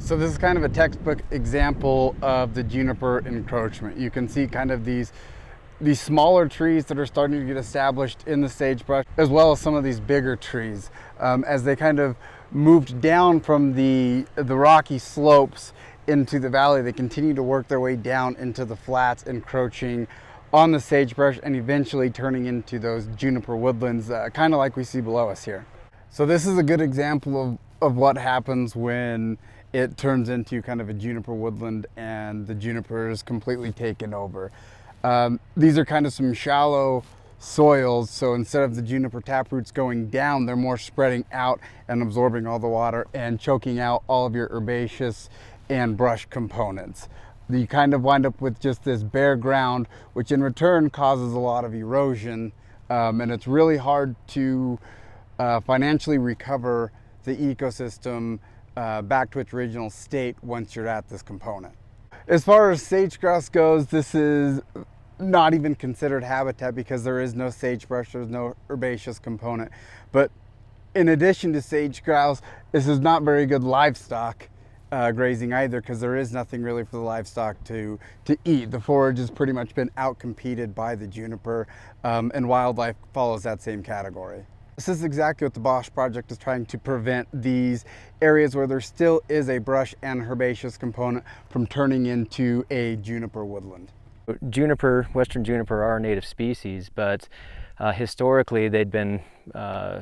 So this is kind of a textbook example of the juniper encroachment. You can see kind of these smaller trees that are starting to get established in the sagebrush, as well as some of these bigger trees. As they kind of moved down from the rocky slopes into the valley, they continue to work their way down into the flats, encroaching on the sagebrush and eventually turning into those juniper woodlands, kind of like we see below us here. So this is a good example of what happens when it turns into kind of a juniper woodland and the juniper is completely taken over. These are kind of some shallow soils, so instead of the juniper taproots going down, they're more spreading out and absorbing all the water and choking out all of your herbaceous and brush components. You kind of wind up with just this bare ground, which in return causes a lot of erosion, and it's really hard to financially recover the ecosystem back to its original state once you're at this component. As far as sage-grouse goes, this is not even considered habitat because there is no sagebrush, there's no herbaceous component. But in addition to sage-grouse, this is not very good livestock grazing either, because there is nothing really for the livestock to eat. The forage has pretty much been outcompeted by the juniper, and wildlife follows that same category. This is exactly what the Bosh project is trying to prevent, these areas where there still is a brush and herbaceous component from turning into a juniper woodland. Juniper, western juniper, are a native species, but historically they'd been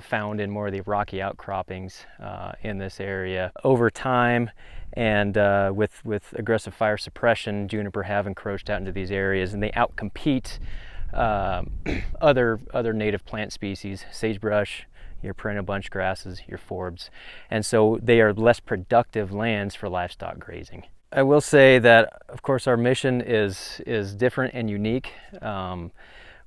found in more of the rocky outcroppings in this area. Over time, and with aggressive fire suppression, juniper have encroached out into these areas, and they outcompete other native plant species, sagebrush, your perennial bunch grasses, your forbs, and so they are less productive lands for livestock grazing. I will say that, of course, our mission is different and unique,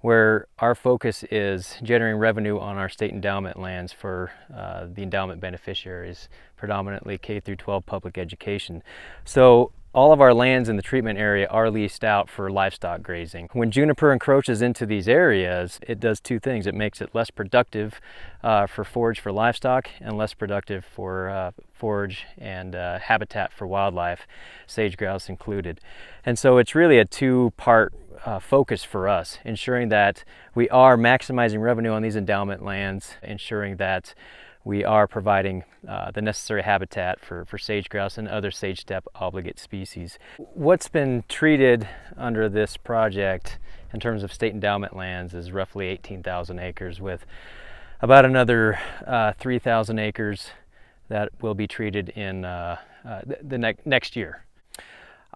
where our focus is generating revenue on our state endowment lands for the endowment beneficiaries, predominantly K through 12 public education. So all of our lands in the treatment area are leased out for livestock grazing. When juniper encroaches into these areas, it does two things. It makes it less productive for forage for livestock and less productive for forage and habitat for wildlife, sage-grouse included. And so it's really a two-part focus for us, ensuring that we are maximizing revenue on these endowment lands, ensuring that we are providing the necessary habitat for sage-grouse and other sage-steppe obligate species. What's been treated under this project in terms of state endowment lands is roughly 18,000 acres, with about another 3,000 acres that will be treated in the next year.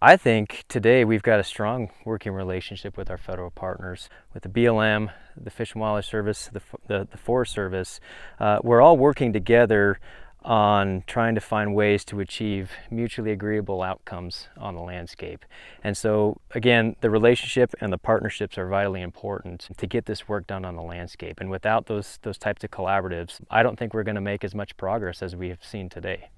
I think today we've got a strong working relationship with our federal partners, with the BLM, the Fish and Wildlife Service, the Forest Service. We're all working together on trying to find ways to achieve mutually agreeable outcomes on the landscape. And so, again, the relationship and the partnerships are vitally important to get this work done on the landscape. And without those types of collaboratives, I don't think we're going to make as much progress as we have seen today.